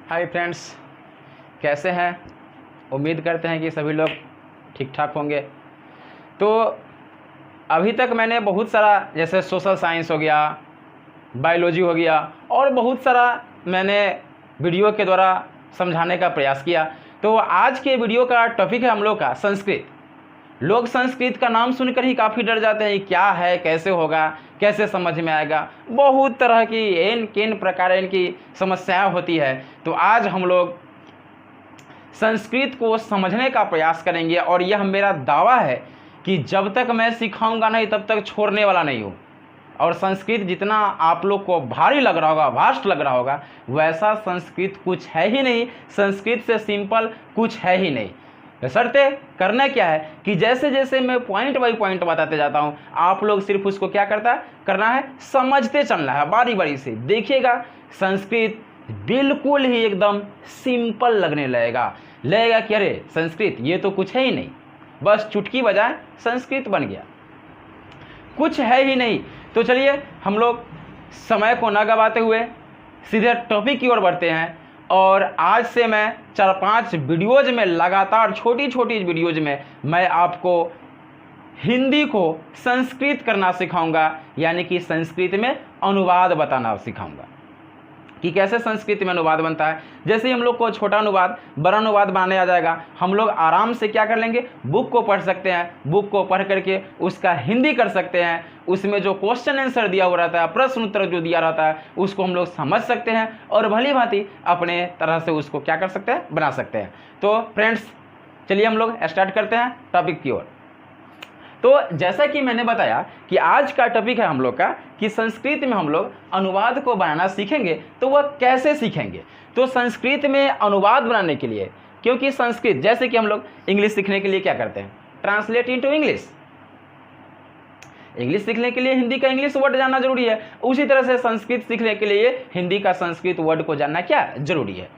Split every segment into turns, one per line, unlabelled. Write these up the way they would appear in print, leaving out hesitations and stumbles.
Hi friends, कैसे हैं। उम्मीद करते हैं कि सभी लोग ठीक ठाक होंगे। तो अभी तक मैंने बहुत सारा, जैसे सोशल साइंस हो गया, बायोलॉजी हो गया और बहुत सारा मैंने वीडियो के द्वारा समझाने का प्रयास किया। तो आज के वीडियो का टॉपिक है हम लोग का संस्कृत। लोग संस्कृत का नाम सुनकर ही काफ़ी डर जाते हैं, क्या है, कैसे होगा, कैसे समझ में आएगा। बहुत तरह की किन प्रकार इनकी समस्याएं होती है। तो आज हम लोग संस्कृत को समझने का प्रयास करेंगे और यह मेरा दावा है कि जब तक मैं सिखाऊंगा नहीं तब तक छोड़ने वाला नहीं हूँ। और संस्कृत जितना आप लोग को भारी लग रहा होगा, वास्ट लग रहा होगा, वैसा संस्कृत कुछ है ही नहीं। संस्कृत से सिंपल कुछ है ही नहीं। बशर्ते करना क्या है कि जैसे जैसे मैं पॉइंट बाई पॉइंट बताते जाता हूँ, आप लोग सिर्फ उसको क्या करना है, समझते चलना है बारी बारी से। देखिएगा संस्कृत बिल्कुल ही एकदम सिंपल लगने लगेगा कि अरे संस्कृत ये तो कुछ है ही नहीं, बस चुटकी बजाए संस्कृत बन गया, कुछ है ही नहीं। तो चलिए हम लोग समय को न गवाते हुए सीधे टॉपिक की ओर बढ़ते हैं। और आज से मैं 4-5 वीडियोज़ में लगातार छोटी छोटी वीडियोज़ में मैं आपको हिंदी को संस्कृत करना सिखाऊंगा, यानी कि संस्कृत में अनुवाद बताना सिखाऊंगा कि कैसे संस्कृत में अनुवाद बनता है। जैसे ही हम लोग को छोटा अनुवाद, बड़ा अनुवाद बनाने आ जाएगा, हम लोग आराम से क्या कर लेंगे, बुक को पढ़ सकते हैं। बुक को पढ़ करके उसका हिंदी कर सकते हैं। उसमें जो क्वेश्चन आंसर दिया हुआ रहता है, प्रश्न उत्तर जो दिया रहता है, उसको हम लोग समझ सकते हैं और भली भांति अपने तरह से उसको क्या कर सकते हैं, बना सकते हैं। तो फ्रेंड्स चलिए हम लोग स्टार्ट करते हैं टॉपिक की ओर। तो जैसा कि मैंने बताया कि आज का टॉपिक है हम लोग का कि संस्कृत में हम लोग अनुवाद को बनाना सीखेंगे। तो वह कैसे सीखेंगे? तो संस्कृत में अनुवाद बनाने के लिए, क्योंकि संस्कृत जैसे कि हम लोग इंग्लिश सीखने के लिए क्या करते हैं, ट्रांसलेट इनटू इंग्लिश। इंग्लिश सीखने के लिए हिंदी का इंग्लिश वर्ड जानना जरूरी है, उसी तरह से संस्कृत सीखने के लिए हिंदी का संस्कृत वर्ड को जानना क्या जरूरी है।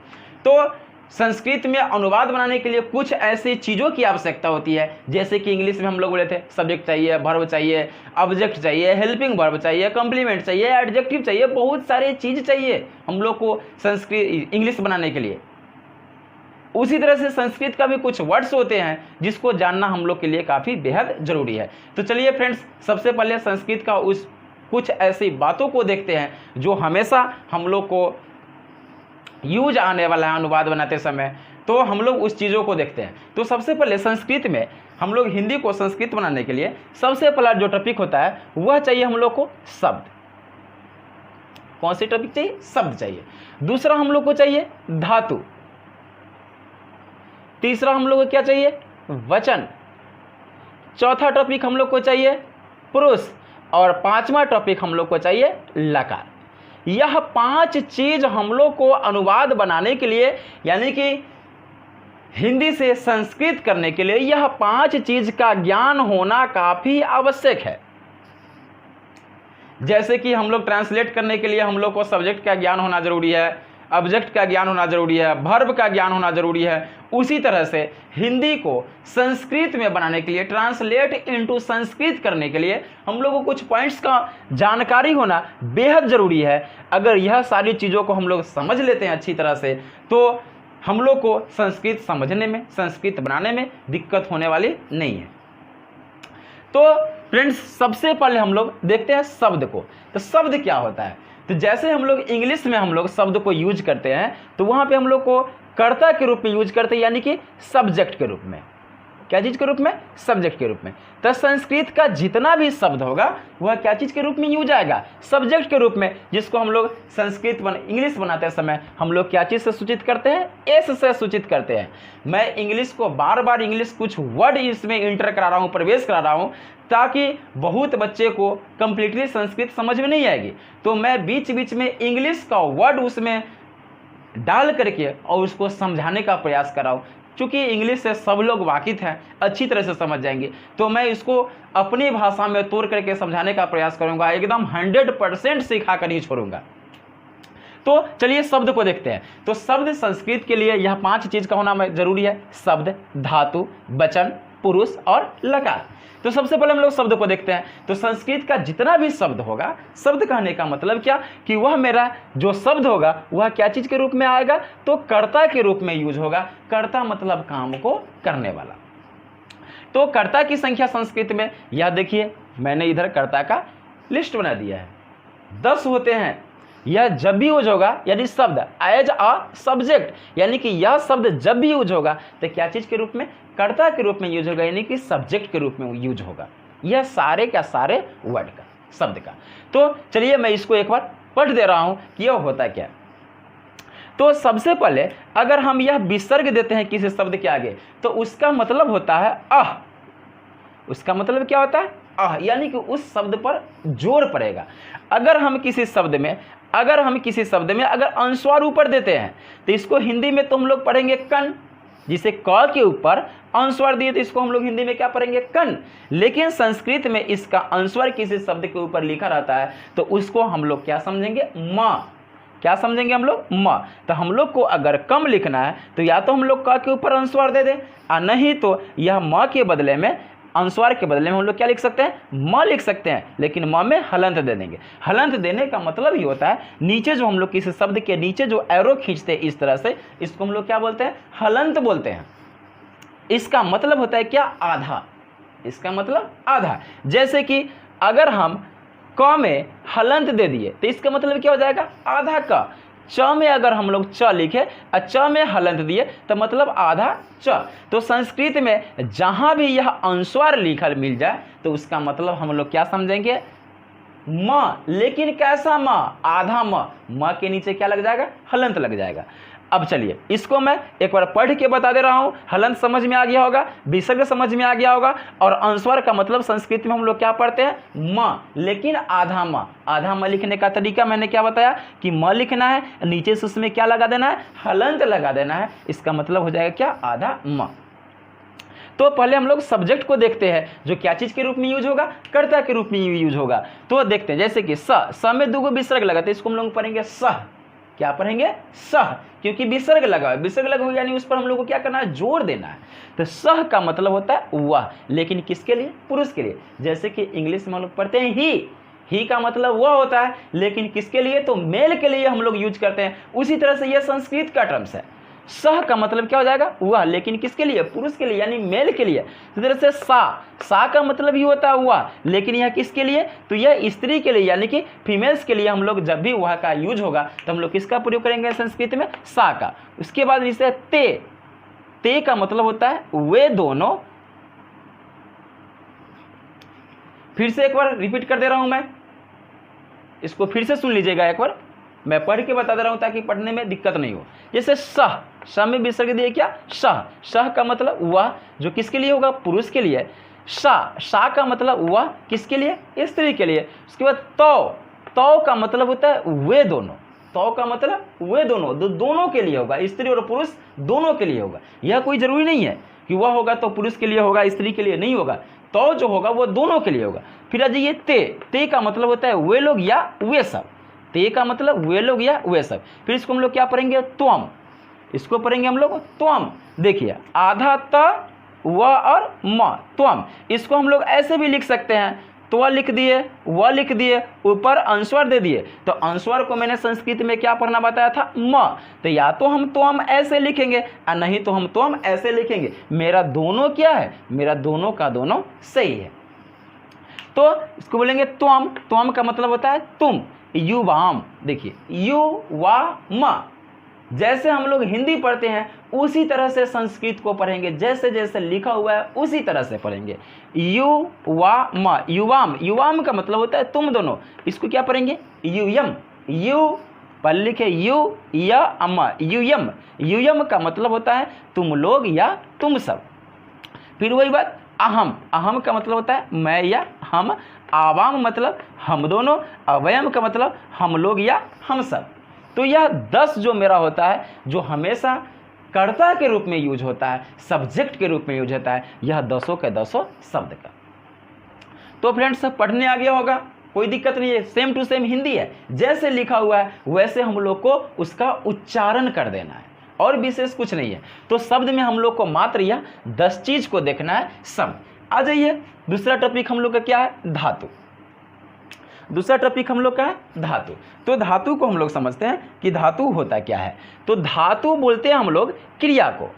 तो संस्कृत में अनुवाद बनाने के लिए कुछ ऐसी चीज़ों की आवश्यकता होती है, जैसे कि इंग्लिश में हम लोग बोले थे सब्जेक्ट चाहिए, वर्ब चाहिए, ऑब्जेक्ट चाहिए, हेल्पिंग वर्ब चाहिए, कॉम्प्लीमेंट चाहिए, एडजेक्टिव चाहिए, बहुत सारे चीज़ चाहिए हम लोग को संस्कृत इंग्लिश बनाने के लिए। उसी तरह से संस्कृत का भी कुछ वर्ड्स होते हैं जिसको जानना हम लोग के लिए काफ़ी बेहद ज़रूरी है। तो चलिए फ्रेंड्स, सबसे पहले संस्कृत का उस कुछ ऐसी बातों को देखते हैं जो हमेशा हम लोग को यूज आने वाला है अनुवाद बनाते समय। तो हम लोग उस चीज़ों को देखते हैं। तो सबसे पहले संस्कृत में हम लोग हिंदी को संस्कृत बनाने के लिए सबसे पहला जो टॉपिक होता है वह चाहिए हम लोग को शब्द। कौन सी टॉपिक चाहिए? शब्द चाहिए। दूसरा हम लोग को चाहिए धातु। तीसरा हम लोग को क्या चाहिए? वचन। चौथा टॉपिक हम लोग को चाहिए पुरुष। और पांचवा टॉपिक हम लोग को चाहिए लकार। यह 5 चीज हम लोग को अनुवाद बनाने के लिए, यानी कि हिंदी से संस्कृत करने के लिए, यह 5 चीज का ज्ञान होना काफी आवश्यक है। जैसे कि हम लोग ट्रांसलेट करने के लिए हम लोग को सब्जेक्ट का ज्ञान होना जरूरी है, ऑब्जेक्ट का ज्ञान होना जरूरी है, वर्ब का ज्ञान होना जरूरी है। उसी तरह से हिंदी को संस्कृत में बनाने के लिए, ट्रांसलेट इनटू संस्कृत करने के लिए हम लोग को कुछ पॉइंट्स का जानकारी होना बेहद ज़रूरी है। अगर यह सारी चीज़ों को हम लोग समझ लेते हैं अच्छी तरह से, तो हम लोग को संस्कृत समझने में, संस्कृत बनाने में दिक्कत होने वाली नहीं है। तो फ्रेंड्स सबसे पहले हम लोग देखते हैं शब्द को। तो शब्द क्या होता है? तो जैसे हम लोग इंग्लिश में हम लोग शब्द को यूज करते हैं तो वहाँ पे हम लोग को कर्ता के रूप में यूज करते हैं, यानी कि सब्जेक्ट के रूप में। क्या चीज़ के रूप में? सब्जेक्ट के रूप में। तो संस्कृत का जितना भी शब्द होगा वह क्या चीज़ के रूप में यूज आएगा? सब्जेक्ट के रूप में, जिसको हम लोग इंग्लिश बनाते समय हम लोग क्या चीज़ से सूचित करते हैं? एस से सूचित करते हैं। मैं इंग्लिश को बार बार इंग्लिश कुछ वर्ड इसमें इंटर करा रहा हूँ, प्रवेश करा रहा हूँ, ताकि बहुत बच्चे को कंप्लीटली संस्कृत समझ में नहीं आएगी। तो मैं बीच बीच में इंग्लिश का वर्ड उसमें डाल करके और उसको समझाने का प्रयास कर रहा हूँ। चूँकि इंग्लिश से सब लोग वाकिफ हैं, अच्छी तरह से समझ जाएंगे, तो मैं इसको अपनी भाषा में तोड़ करके समझाने का प्रयास करूँगा। एकदम 100% सिखा कर ही छोड़ूंगा। तो चलिए शब्द को देखते हैं। तो शब्द संस्कृत के लिए यह 5 चीज़ का होना जरूरी है: शब्द, धातु, वचन, पुरुष और लकार। तो सबसे पहले हम लोग शब्द को देखते हैं। तो संस्कृत का जितना भी शब्द होगा, शब्द कहने का मतलब क्या कि वह मेरा जो शब्द होगा वह क्या चीज़ के रूप में आएगा, तो कर्ता के रूप में यूज होगा। कर्ता मतलब काम को करने वाला। तो कर्ता की संख्या संस्कृत में, यह देखिए मैंने इधर कर्ता का लिस्ट बना दिया है, 10 होते हैं। यह जब भी यूज होगा यानी शब्द एज अ सब्जेक्ट, यानी कि यह शब्द जब भी यूज होगा तो क्या चीज़ के रूप में, कर्ता के रूप में यूज होगा, यानी कि सब्जेक्ट के रूप में यूज होगा। यह सारे का सारे वर्ड का, शब्द का। तो चलिए मैं इसको एक बार पढ़ दे रहा हूं कि यह होता क्या। तो सबसे पहले अगर हम यह विसर्ग देते हैं किसी शब्द के आगे तो उसका मतलब होता है अह। उसका मतलब क्या होता है, अह, यानी कि उस शब्द पर जोर पड़ेगा। अगर हम किसी शब्द में अगर अनुस्वार ऊपर देते हैं तो इसको हिंदी में तो हम लोग पढ़ेंगे कन। जिसे क के ऊपर अनुस्वार दिए तो इसको हम लोग हिंदी में क्या पढ़ेंगे, कन। लेकिन संस्कृत में इसका अनुस्वार किसी शब्द के ऊपर लिखा रहता है तो उसको हम लोग क्या समझेंगे, म। क्या समझेंगे हम लोग, म। तो हम लोग को अगर कम लिखना है तो या तो हम लोग क के ऊपर अनुस्वार दे दें, और नहीं तो यह म के बदले में, अनुस्वार के बदले में हम लोग क्या लिख सकते हैं, म लिख सकते हैं। लेकिन म में हलंत दे देंगे। हलंत देने का मतलब ही होता है नीचे जो हम लोग किसी शब्द के नीचे जो एरो खींचते हैं इस तरह से, इसको हम लोग क्या बोलते हैं, हलंत बोलते हैं। इसका मतलब होता है क्या, आधा। इसका मतलब आधा। जैसे कि अगर हम क में हलंत दे दिए तो इसका मतलब क्या हो जाएगा, आधा क। च में अगर हम लोग च लिखे और च में हलंत दिए तो मतलब आधा च। तो संस्कृत में जहां भी यह अनुस्वार लिखल मिल जाए तो उसका मतलब हम लोग क्या समझेंगे, म। लेकिन कैसा म, आधा म के नीचे क्या लग जाएगा, हलंत लग जाएगा। अब चलिए इसको मैं एक बार पढ़ के बता दे रहा हूं। हलंत समझ में आ गया होगा, विसर्ग समझ में आ गया होगा, और अनुस्वार का मतलब संस्कृत में हम लोग क्या पढ़ते हैं, म। लेकिन आधा म। आधा म लिखने का तरीका मैंने क्या बताया कि म लिखना है, नीचे से उसमें क्या लगा देना है, हलंत लगा देना है। इसका मतलब हो जाएगा क्या, आधा म। तो पहले हम लोग सब्जेक्ट को देखते हैं जो क्या चीज के रूप में यूज होगा, कर्ता के रूप में यूज होगा। तो देखते हैं जैसे कि स में दुगो विसर्ग लगा तो इसको हम लोग पढ़ेंगे सह। क्या पढ़ेंगे, सह, क्योंकि विसर्ग लगा है। विसर्ग लगा हुआ यानी उस पर हम लोग को क्या करना है, जोर देना है। तो सह का मतलब होता है वह, लेकिन किसके लिए, पुरुष के लिए। जैसे कि इंग्लिश में हम लोग पढ़ते हैं ही का मतलब वह होता है, लेकिन किसके लिए, तो मेल के लिए हम लोग यूज करते हैं। उसी तरह से यह संस्कृत का टर्म्स है। सह का मतलब क्या हो जाएगा, वह, लेकिन किसके लिए, पुरुष के लिए, यानी मेल के लिए। इस तरह से सा का मतलब ही होता है वह, लेकिन यह किसके लिए, तो यह स्त्री के लिए, यानी कि फीमेल्स के लिए। हम लोग जब भी वह का यूज होगा तो हम लोग किसका प्रयोग करेंगे संस्कृत में, सा का। उसके बाद जैसे ते का मतलब होता है वे दोनों। फिर से एक बार रिपीट कर दे रहा हूं मैं, इसको फिर से सुन लीजिएगा एक बार, मैं पढ़ के बता दे रहा हूं ताकि पढ़ने में दिक्कत नहीं हो। जैसे सह में विसर्ग दिए क्या, सह का मतलब वह, जो किसके लिए होगा, पुरुष के लिए। सा का मतलब वह किसके लिए, स्त्री के लिए। उसके बाद तो का मतलब होता है वे दोनों। तो का मतलब वे दोनों, दोनों के लिए होगा, स्त्री और पुरुष दोनों के लिए होगा। यह कोई जरूरी नहीं है कि वह होगा तो पुरुष के लिए होगा, स्त्री के लिए नहीं होगा। तो जो होगा वो दोनों के लिए होगा। फिर आ जाइए ते का मतलब होता है वे लोग या वे सब। ते का मतलब वे लोग या वे सब। फिर इसको हम लोग क्या पढ़ेंगे, त्वम। इसको पढ़ेंगे हम लोग त्वम। देखिए आधा त व और म, त्वम। इसको हम लोग ऐसे भी लिख सकते हैं, तो लिख दिए, वह लिख दिए, ऊपर अनुस्वार दे दिए। तो अनुस्वार को मैंने संस्कृत में क्या पढ़ना बताया था, म। तो या तो हम त्वम ऐसे लिखेंगे और नहीं तो हम त्वम ऐसे लिखेंगे। मेरा दोनों क्या है, मेरा दोनों का दोनों सही है। तो इसको बोलेंगे त्वम का मतलब होता है तुम, युवाम। देखिए युवाम, जैसे हम लोग हिंदी पढ़ते हैं उसी तरह से संस्कृत को पढ़ेंगे, जैसे जैसे लिखा हुआ है उसी तरह से पढ़ेंगे। युवाम का मतलब होता है तुम दोनों। इसको क्या पढ़ेंगे, युयम। यू पर लिखे यू या अम्मा, युयम का मतलब होता है तुम लोग या तुम सब। फिर वही बात, अहम का मतलब होता है मैं या हम। आवाम मतलब हम दोनों। अवयम का मतलब हम लोग या हम सब। तो यह 10 जो मेरा होता है, जो हमेशा कर्ता के रूप में यूज होता है, सब्जेक्ट के रूप में यूज होता है, यह 10 के 10 शब्द का। तो फ्रेंड्स पढ़ने आ गया होगा, कोई दिक्कत नहीं है। सेम टू सेम हिंदी है, जैसे लिखा हुआ है वैसे हम लोग को उसका उच्चारण कर देना है और विशेष कुछ नहीं है। तो शब्द में हम लोग को मात्र यह 10 चीज को देखना है शब्द। आ जाइए, दूसरा टॉपिक हम लोग का क्या है, धातु। दूसरा टॉपिक हम लोग का है धातु। तो धातु को हम लोग समझते हैं कि धातु होता क्या है। तो धातु बोलते हैं हम लोग क्रिया को।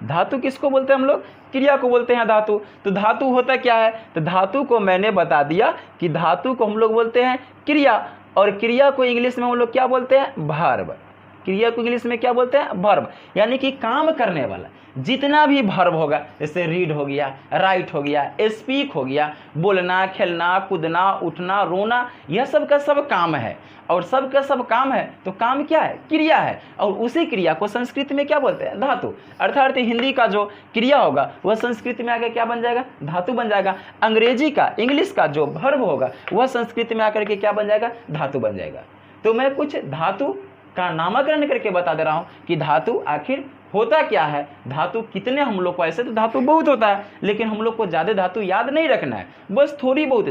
धातु किसको बोलते हैं हम लोग, क्रिया को बोलते हैं धातु। तो धातु होता क्या है, तो धातु को मैंने बता दिया कि धातु को हम लोग बोलते हैं क्रिया, और क्रिया को इंग्लिश में हम लोग क्या बोलते हैं, वर्ब। क्रिया को इंग्लिश में क्या बोलते हैं, वर्ब, यानी कि काम करने वाला जितना भी वर्ब होगा, जैसे रीड हो गया, राइट हो गया, स्पीक हो गया, बोलना, खेलना, कूदना, उठना, रोना, यह सब का सब काम है। और सब का सब काम है तो काम क्या है, क्रिया है। और उसी क्रिया को संस्कृत में क्या बोलते हैं, धातु। अर्थात हिंदी का जो क्रिया होगा वह संस्कृत में आकर क्या बन जाएगा, धातु बन जाएगा। अंग्रेजी का, इंग्लिश का जो वर्ब होगा वह संस्कृत में आकर के क्या बन जाएगा, धातु बन जाएगा। तो मैं कुछ धातु का नामकरण करके बता दे रहा हूं कि धातु आखिर होता क्या है, धातु कितने हम लोग को, ऐसे तो धातु बहुत होता है लेकिन हम लोग को ज़्यादा धातु याद नहीं रखना है, बस थोड़ी बहुत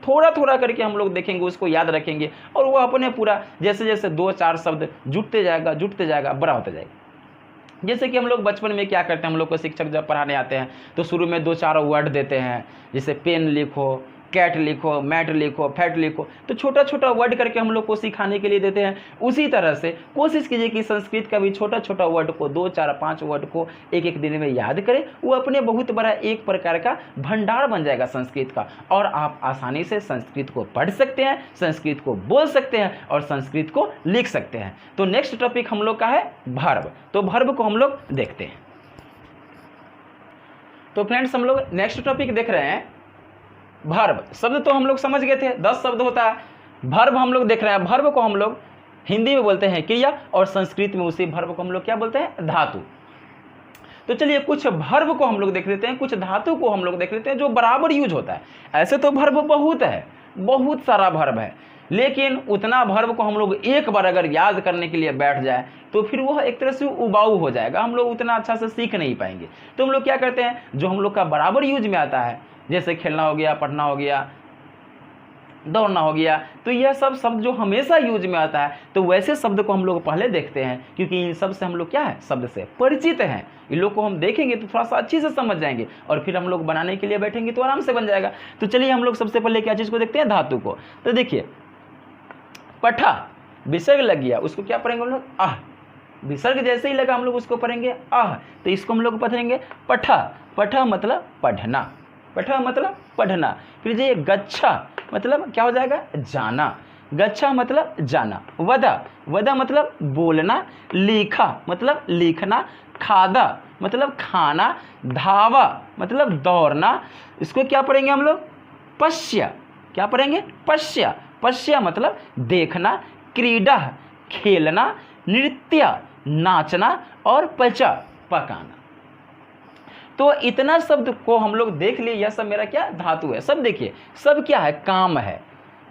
थोड़ा थोड़ा करके हम लोग देखेंगे, उसको याद रखेंगे और वो अपने पूरा जैसे जैसे 2-4 शब्द जुटते जाएगा, बड़ा होता जाएगा। जैसे कि हम लोग बचपन में क्या करते हैं, हम लोग को शिक्षक जब पढ़ाने आते हैं तो शुरू में 2-4 वर्ड देते हैं, जैसे पेन लिखो, कैट लिखो, मैट लिखो, फैट लिखो, तो छोटा छोटा वर्ड करके हम लोग को सिखाने के लिए देते हैं। उसी तरह से कोशिश कीजिए कि संस्कृत का भी छोटा छोटा वर्ड को 2-4-5 वर्ड को एक दिन में याद करें। वो अपने बहुत बड़ा एक प्रकार का भंडार बन जाएगा संस्कृत का, और आप आसानी से संस्कृत को पढ़ सकते हैं, संस्कृत को बोल सकते हैं और संस्कृत को लिख सकते हैं। तो नेक्स्ट टॉपिक हम लोग का है वर्ब। तो वर्ब को हम लोग देखते हैं। तो फ्रेंड्स, हम लोग नेक्स्ट टॉपिक देख रहे हैं वर्ब। शब्द तो हम लोग समझ गए थे, 10 शब्द होता है। वर्ब हम लोग देख रहे हैं। वर्ब को हम लोग हिंदी में बोलते हैं क्रिया, और संस्कृत में उसी वर्ब को हम लोग क्या बोलते हैं, धातु। तो चलिए कुछ वर्ब को हम लोग देख लेते हैं, कुछ धातु को हम लोग देख लेते हैं जो बराबर यूज होता है। ऐसे तो वर्ब बहुत है, बहुत सारा वर्ब है, लेकिन उतना वर्ब को हम लोग एक बार अगर याद करने के लिए बैठ जाए तो फिर वह एक तरह से उबाऊ हो जाएगा, हम लोग उतना अच्छा से सीख नहीं पाएंगे। तो हम लोग क्या करते हैं, जो हम लोग का बराबर यूज में आता है, जैसे खेलना हो गया, पढ़ना हो गया, दौड़ना हो गया, तो यह सब शब्द जो हमेशा यूज में आता है, तो वैसे शब्द को हम लोग पहले देखते हैं, क्योंकि इन सब से हम लोग क्या है, शब्द से परिचित हैं। इन लोग को हम देखेंगे तो थोड़ा सा अच्छी से समझ जाएंगे, और फिर हम लोग बनाने के लिए बैठेंगे तो आराम से बन जाएगा। तो चलिए हम लोग सबसे पहले क्या चीज़ को देखते हैं, धातु को। तो देखिए, पठा, विसर्ग लग गया, उसको क्या पढ़ेंगे हम लोग, आह। विसर्ग जैसे ही लगा हम लोग उसको पढ़ेंगे आह, तो इसको हम लोग पढ़ेंगे पठा। पठा मतलब पढ़ना, पठा मतलब पढ़ना। फिर ये गच्छा मतलब क्या हो जाएगा, जाना। गच्छा मतलब जाना। वदा, वदा मतलब बोलना। लिखा मतलब लिखना। खादा मतलब खाना। धावा मतलब दौड़ना। इसको क्या पढ़ेंगे हम लोग, पश्य। क्या पढ़ेंगे, पश्य। पश्य मतलब देखना। क्रीडा खेलना। नृत्य नाचना। और पचा पकाना। तो इतना शब्द को हम लोग देख लिए, यह सब मेरा क्या, धातु है। सब देखिए, सब क्या है, काम है।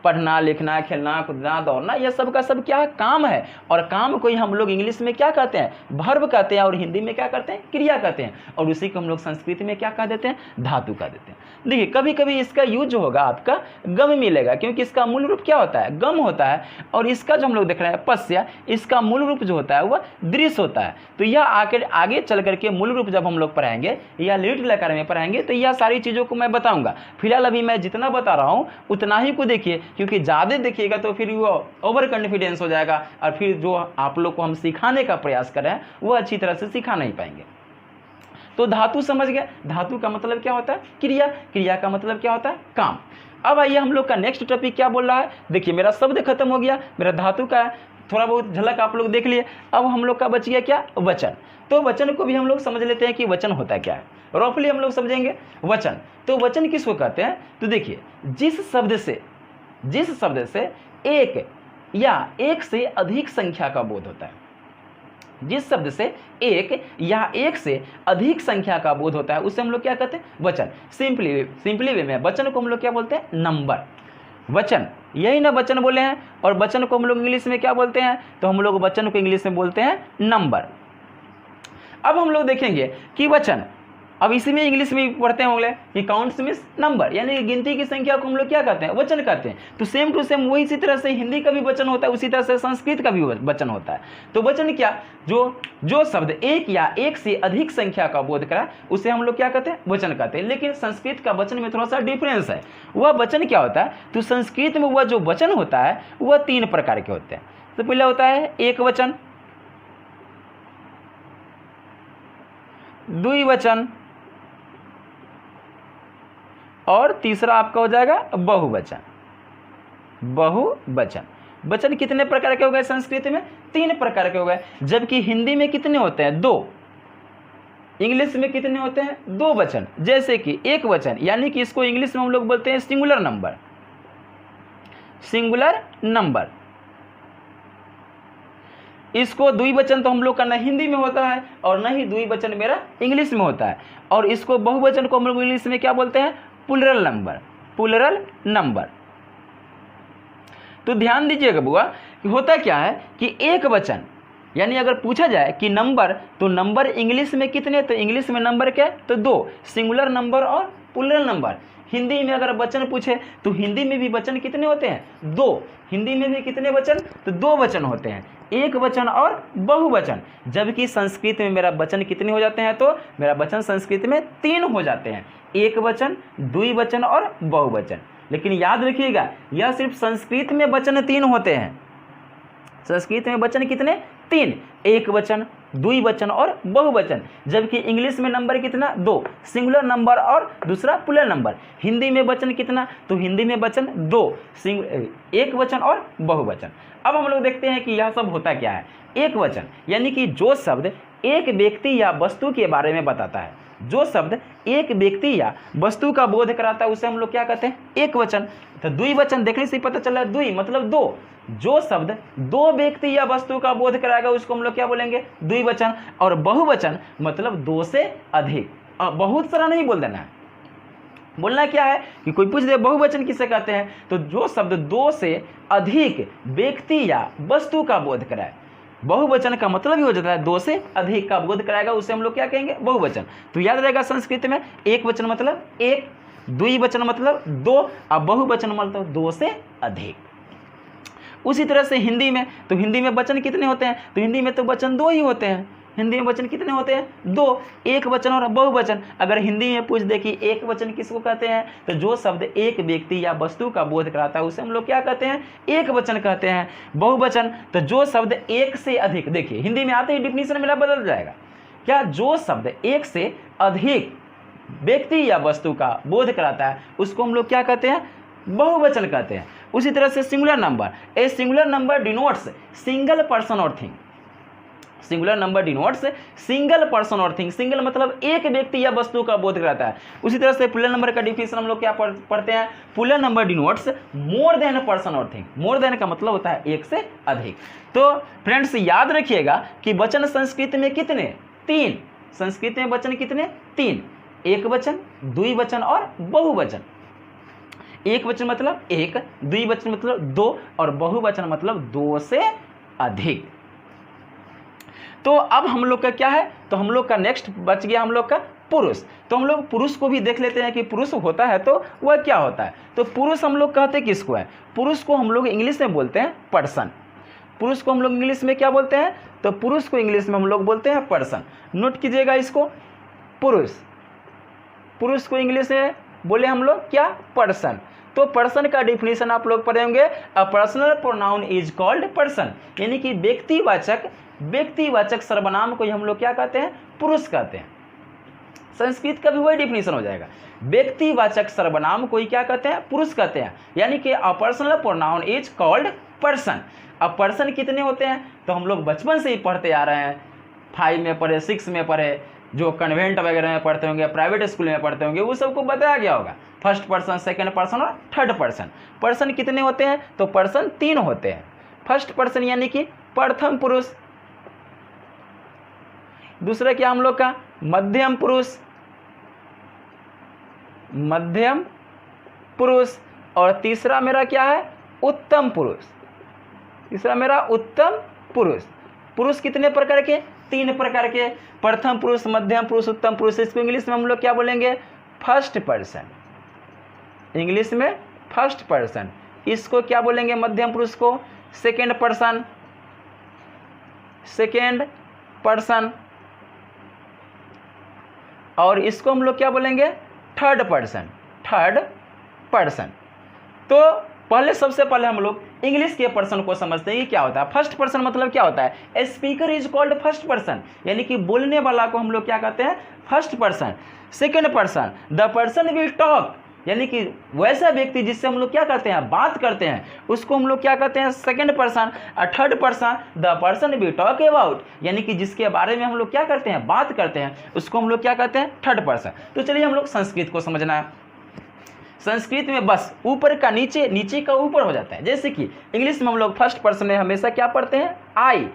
पढ़ना, लिखना, खेलना, कूदना, दौड़ना, यह सब का सब क्या है, काम है। और काम को ही हम लोग इंग्लिश में क्या कहते हैं, वर्ब कहते हैं, और हिंदी में क्या करते हैं, क्रिया कहते हैं। और उसी को हम लोग संस्कृत में क्या कह देते हैं, धातु कह देते हैं। देखिए, कभी कभी इसका यूज जो होगा आपका गम मिलेगा, क्योंकि इसका मूल रूप क्या होता है, गम होता है। और इसका जो हम लोग देख रहे हैं पश्य, इसका मूल रूप जो होता है वह दृश्य होता है। तो यह आगे चल करके मूल रूप जब हम लोग पढ़ाएंगे या लिटिल आकार में पढ़ाएंगे तो यह सारी चीज़ों को मैं बताऊंगा। फिलहाल अभी मैं जितना बता रहा हूँ उतना ही को देखिए, क्योंकि ज़्यादा देखिएगा तो फिर वो ओवर कॉन्फिडेंस हो जाएगा, और फिर जो आप लोग को हम सिखाने का प्रयास कर रहे हैं वो अच्छी तरह से सिखा नहीं पाएंगे। तो धातु समझ गए, धातु का मतलब क्या होता है, क्रिया। क्रिया का मतलब क्या होता है, काम। अब आइए हम लोग का नेक्स्ट टॉपिक क्या बोल रहा है। देखिए, मेरा शब्द खत्म हो गया, मेरा धातु का थोड़ा बहुत झलक आप लोग देख लिए। अब हम लोग का बच गया क्या, वचन। तो वचन को भी हम लोग समझ लेते हैं कि वचन होता क्या है। रफली हम लोग समझेंगे वचन। तो वचन किसको कहते हैं, तो देखिए, जिस शब्द से एक या एक से अधिक संख्या का बोध होता है, जिस शब्द से एक या एक से अधिक संख्या का बोध होता है उसे हम लोग क्या कहते हैं, वचन। सिंपली वे में वचन को हम लोग क्या बोलते हैं, नंबर। वचन, यही ना वचन बोले हैं, और वचन को हम लोग इंग्लिश में क्या बोलते हैं, तो हम लोग वचन को इंग्लिश में बोलते हैं नंबर। अब हम लोग देखेंगे कि वचन अब इसी में इंग्लिश में पढ़ते होंगे कि काउंट्स मीन्स नंबर, यानी कि गिनती की संख्या को हम लोग क्या कहते हैं, वचन कहते हैं। तो सेम टू सेम वही इसी तरह से हिंदी का भी वचन होता है, उसी तरह से संस्कृत का भी वचन होता है। तो वचन क्या, जो शब्द एक या एक से अधिक संख्या का बोध करा उसे हम लोग क्या कहते हैं, वचन कहते हैं। लेकिन संस्कृत का वचन में थोड़ा सा डिफरेंस है। वह वचन क्या होता है, तो संस्कृत में वह जो वचन होता है वह 3 प्रकार के होते हैं। तो पहला होता है एक वचन, द्विवचन और तीसरा आपका हो जाएगा बहुवचन। बहुवचन वचन कितने प्रकार के हो गए संस्कृत में, 3 प्रकार के हो गए। जबकि हिंदी में कितने होते हैं, 2। इंग्लिश में कितने होते हैं, 2 वचन। जैसे कि एक वचन, यानी कि इसको इंग्लिश में हम लोग बोलते हैं सिंगुलर नंबर। सिंगुलर नंबर, इसको द्विवचन तो हम लोग का न हिंदी में होता है और न ही द्विवचन मेरा इंग्लिश में होता है। और इसको बहुवचन को हम लोग इंग्लिश में क्या बोलते हैं, प्लुरल नंबर। Plural number. तो ध्यान दीजिएगा बुआ कि होता क्या है कि एक वचन, यानी अगर पूछा जाए कि नंबर, तो नंबर इंग्लिश में कितने, तो इंग्लिश में नंबर क्या, तो 2, सिंगुलर नंबर और प्लुरल नंबर। हिंदी में अगर वचन पूछे तो हिंदी में भी वचन कितने होते हैं, 2। हिंदी में भी कितने वचन, तो 2 वचन होते हैं, एक वचन और बहुवचन। जबकि संस्कृत में मेरा वचन कितने हो जाते हैं, तो मेरा वचन संस्कृत में 3 हो जाते हैं, एक वचन, द्विवचन और बहुवचन। लेकिन याद रखिएगा यह सिर्फ संस्कृत में वचन 3 होते हैं। संस्कृत में वचन कितने, 3, एक वचन, द्विवचन और बहुवचन। जबकि इंग्लिश में नंबर कितना, 2, सिंगुलर नंबर और दूसरा प्लुरल नंबर। हिंदी में वचन कितना, तो हिंदी में वचन 2, एक वचन और बहुवचन। अब हम लोग देखते हैं कि यह सब होता क्या है। एक वचन यानी कि जो शब्द एक व्यक्ति या वस्तु के बारे में बताता है, जो शब्द एक व्यक्ति या वस्तु का बोध कराता है उसे हम लोग क्या कहते हैं, एक वचन। तो द्विवचन देखने से पता चला, द्वि मतलब 2, जो शब्द 2 व्यक्ति या वस्तु का बोध कराएगा उसको हम लोग क्या बोलेंगे, द्विवचन। और बहुवचन मतलब 2 से अधिक। बहुत सारा नहीं बोल देना है, बोलना क्या है कि कोई पूछ दे बहुवचन किसे कहते हैं, तो जो शब्द 2 से अधिक व्यक्ति या वस्तु का बोध कराए। बहुवचन का मतलब ही हो जाता है 2 से अधिक का बोध कराएगा उसे हम लोग क्या कहेंगे, बहुवचन। तो याद रहेगा संस्कृत में एक वचन मतलब 1, द्विवचन मतलब 2 और बहुवचन मतलब 2 से अधिक। उसी तरह से हिंदी में, तो हिंदी में वचन कितने होते हैं, तो हिंदी में तो वचन 2 ही होते हैं। हिंदी में वचन कितने होते हैं, 2, एक वचन और बहुवचन। अगर हिंदी में पूछ दे कि एक वचन किसको कहते हैं, तो जो शब्द एक व्यक्ति या वस्तु का बोध कराता है उसे हम लोग क्या कहते हैं, एक वचन कहते हैं। बहुवचन तो जो शब्द एक से अधिक, देखिए हिंदी में आते ही डिफिनीशन मेरा बदल जाएगा, क्या, जो शब्द एक से अधिक व्यक्ति या वस्तु का बोध कराता है उसको हम लोग क्या कहते हैं, बहुवचन कहते हैं। उसी तरह से singular number, a singular number denotes single person और thing. Singular number denotes single person और थिंग। सिंगल मतलब एक व्यक्ति या वस्तु का बोध कराता है। उसी तरह से प्लुरल नंबर का डिफिनेशन हम लोग क्या पढ़ते हैं, plural number denotes more than person और थिंग। मोर देन का मतलब होता है एक से अधिक। तो फ्रेंड्स याद रखिएगा कि वचन संस्कृत में कितने, 3। संस्कृत में वचन कितने, 3, एक वचन, द्विवचन और बहुवचन। एक वचन मतलब 1, द्विवचन मतलब 2 और बहुवचन मतलब 2 से अधिक। तो अब हम लोग का क्या है, तो हम लोग का नेक्स्ट बच गया हम लोग का पुरुष। तो हम लोग पुरुष को भी देख लेते हैं कि पुरुष होता है तो वह क्या होता है। तो पुरुष हम लोग कहते किसको है, पुरुष को हम लोग इंग्लिश में बोलते हैं पर्सन। पुरुष को हम लोग इंग्लिश में क्या बोलते हैं, तो पुरुष को इंग्लिश में हम लोग बोलते हैं पर्सन। नोट कीजिएगा इसको, पुरुष, पुरुष को इंग्लिश में बोले हम लोग क्या, पर्सन। तो पर्सन का डिफिनीशन आप लोग पढ़ेंगे, a personal pronoun is called person, यानी कि व्यक्तिवाचक सर्वनाम को हम लोग क्या कहते हैं, पुरुष कहते हैं। संस्कृत का भी वही डिफिनीशन हो जाएगा, व्यक्तिवाचक सर्वनाम को ही क्या कहते हैं, पुरुष कहते हैं, यानी कि a personal pronoun is called person. अब पर्सन कितने होते हैं, तो हम लोग बचपन से ही पढ़ते आ रहे हैं, 5 में पढ़े, 6 में पढ़े, जो कन्वेंट वगैरह में पढ़ते होंगे, प्राइवेट स्कूल में पढ़ते होंगे, वो सबको बताया गया होगा, फर्स्ट पर्सन, सेकंड पर्सन और थर्ड पर्सन। पर्सन कितने होते हैं, तो पर्सन 3 होते हैं। फर्स्ट पर्सन यानी कि प्रथम पुरुष, दूसरा क्या हम लोग का मध्यम पुरुष, मध्यम पुरुष, और तीसरा मेरा क्या है, उत्तम पुरुष। तीसरा मेरा उत्तम पुरुष। पुरुष कितने प्रकार के? 3 प्रकार के, प्रथम पुरुष, मध्यम पुरुष, उत्तम पुरुष। इसको इंग्लिश में हम लोग क्या बोलेंगे? फर्स्ट पर्सन, इंग्लिश में फर्स्ट पर्सन। इसको क्या बोलेंगे? मध्यम पुरुष को सेकेंड पर्सन, सेकेंड पर्सन। और इसको हम लोग क्या बोलेंगे? Third person, third person. तो पहले सबसे पहले हम लोग इंग्लिश के पर्सन को समझते हैं कि क्या होता है। फर्स्ट पर्सन मतलब क्या होता है? A speaker is called first person, यानी कि बोलने वाला को हम लोग क्या कहते हैं? First person. Second person, the person will talk, यानी कि वैसा व्यक्ति जिससे हम लोग क्या करते हैं? बात करते हैं, उसको हम लोग क्या कहते हैं? Second person. और third person, the person will talk about, यानी कि जिसके बारे में हम लोग क्या करते हैं? बात करते हैं, उसको हम लोग क्या कहते हैं? Third person. तो चलिए हम लोग संस्कृत को समझना है। संस्कृत में बस ऊपर का नीचे, नीचे का ऊपर हो जाता है। जैसे कि इंग्लिश में हम लोग फर्स्ट पर्सन में हमेशा क्या पढ़ते हैं? आई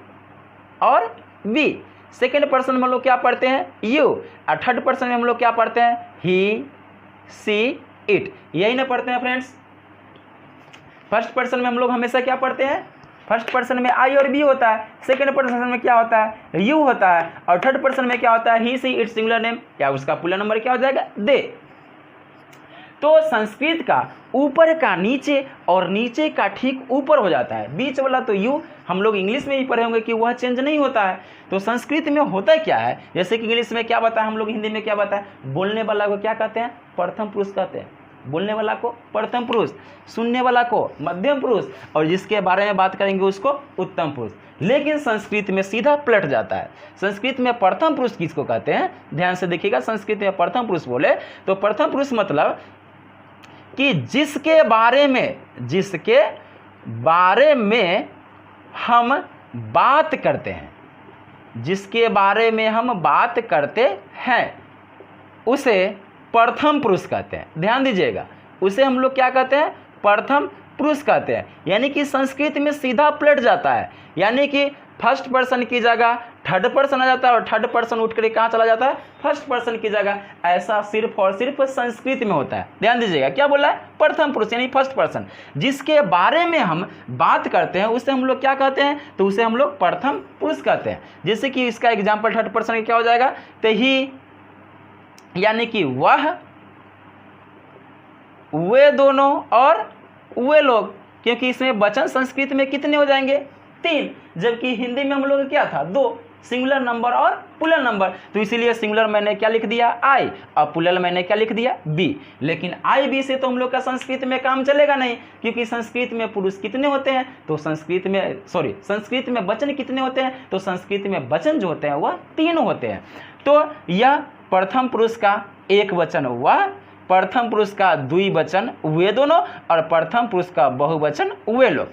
और वी। सेकेंड पर्सन में हम लोग क्या पढ़ते हैं? यू। और थर्ड पर्सन में हम लोग क्या पढ़ते हैं? ही, सी, इट। यही ना पढ़ते हैं फ्रेंड्स? फर्स्ट पर्सन में हम लोग हमेशा क्या पढ़ते हैं? फर्स्ट पर्सन में आई और बी होता है, सेकेंड पर्सन में क्या होता है? यू होता है, और थर्ड पर्सन में क्या होता है? ही, सी, इट, सिंगुलर नेम, क्या उसका पुलर नंबर क्या हो जाएगा? दे। तो संस्कृत का ऊपर का नीचे और नीचे का ठीक ऊपर हो जाता है। बीच वाला तो यू हम लोग इंग्लिश में भी पढ़े होंगे कि वह चेंज नहीं होता है। तो संस्कृत में होता क्या है? जैसे कि इंग्लिश में क्या बताया, हम लोग हिंदी में क्या बताया? बोलने वाला को क्या कहते हैं? प्रथम पुरुष कहते हैं। बोलने वाला को प्रथम पुरुष, सुनने वाला को मध्यम पुरुष, और जिसके बारे में बात करेंगे उसको उत्तम पुरुष। लेकिन संस्कृत में सीधा पलट जाता है। संस्कृत में प्रथम पुरुष किसको कहते हैं? ध्यान से देखिएगा, संस्कृत में प्रथम पुरुष बोले तो प्रथम पुरुष मतलब कि जिसके बारे में हम बात करते हैं, जिसके बारे में हम बात करते हैं उसे प्रथम पुरुष कहते हैं। ध्यान दीजिएगा, उसे हम लोग क्या कहते हैं? प्रथम पुरुष कहते हैं। यानी कि संस्कृत में सीधा पलट जाता है, यानी कि फर्स्ट पर्सन की जगह थर्ड पर्सन आ जाता है और थर्ड पर्सन उठ कर कहाँ चला जाता है? फर्स्ट पर्सन की जगह। ऐसा सिर्फ और सिर्फ संस्कृत में होता है। ध्यान दीजिएगा, क्या बोला है? प्रथम पुरुष यानी फर्स्ट पर्सन। जिसके बारे में हम बात करते हैं उसे हम लोग क्या कहते हैं? तो उसे हम लोग प्रथम पुरुष कहते हैं। जैसे कि इसका एग्जाम्पल थर्ड पर्सन का क्या हो जाएगा? तो ही, यानी कि वह, वे दोनों और वे लोग, क्योंकि इसमें वचन संस्कृत में कितने हो जाएंगे? 3, जबकि हिंदी में हम लोग क्या था? 2, सिंगुलर नंबर और प्लूरल नंबर। तो इसीलिए सिंगुलर मैंने क्या लिख दिया? आई, और प्लूरल मैंने क्या लिख दिया? बी। लेकिन आई बी से तो हम लोग का संस्कृत में काम चलेगा नहीं, क्योंकि संस्कृत में पुरुष कितने होते हैं? तो संस्कृत में वचन कितने होते हैं? तो संस्कृत में वचन जो होते हैं वह 3 होते हैं। तो यह प्रथम पुरुष का एक वचन वह, प्रथम पुरुष का द्विवचन वे दोनों, और प्रथम पुरुष का बहुवचन वे लोग।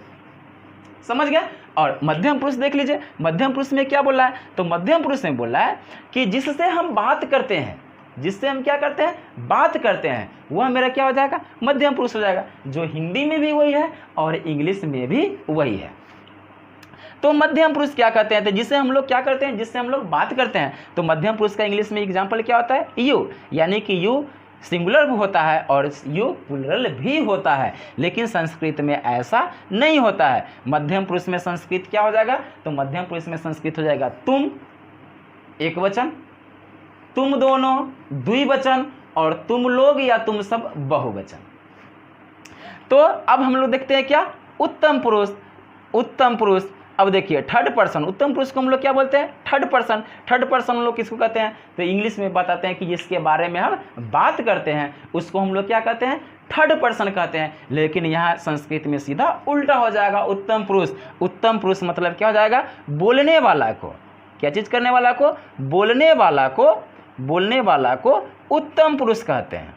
समझ गया? और मध्यम पुरुष देख लीजिए, मध्यम पुरुष में क्या बोला है? तो मध्यम पुरुष में बोला है कि जिससे हम बात करते हैं, जिससे हम क्या करते हैं? बात करते हैं, वह मेरा क्या हो जाएगा? मध्यम पुरुष हो जाएगा। जो हिंदी में भी वही है और इंग्लिश में भी वही है। तो मध्यम पुरुष क्या कहते हैं? तो जिससे हम लोग क्या करते हैं? जिससे हम लोग बात करते हैं। तो मध्यम पुरुष का इंग्लिश में एग्जाम्पल क्या होता है? यू, यानी कि यू सिंगुलर भी होता है और यू प्लूरल भी होता है, लेकिन संस्कृत में ऐसा नहीं होता है। मध्यम पुरुष में संस्कृत क्या हो जाएगा? तो मध्यम पुरुष में संस्कृत हो जाएगा तुम एक वचन, तुम दोनों द्विवचन, और तुम लोग या तुम सब बहुवचन। तो अब हम लोग देखते हैं क्या? उत्तम पुरुष। उत्तम पुरुष, अब देखिए थर्ड पर्सन, उत्तम पुरुष को हम लोग क्या बोलते हैं? Third person. थर्ड पर्सन हम लोग किसको कहते हैं? तो इंग्लिश में बताते हैं कि जिसके बारे में हम बात करते हैं उसको हम लोग क्या कहते हैं? थर्ड पर्सन कहते हैं। लेकिन यहाँ संस्कृत में सीधा उल्टा हो जाएगा, उत्तम पुरुष। उत्तम पुरुष मतलब क्या हो जाएगा? बोलने वाला को, क्या चीज करने वाला को? बोलने वाला को उत्तम पुरुष कहते हैं,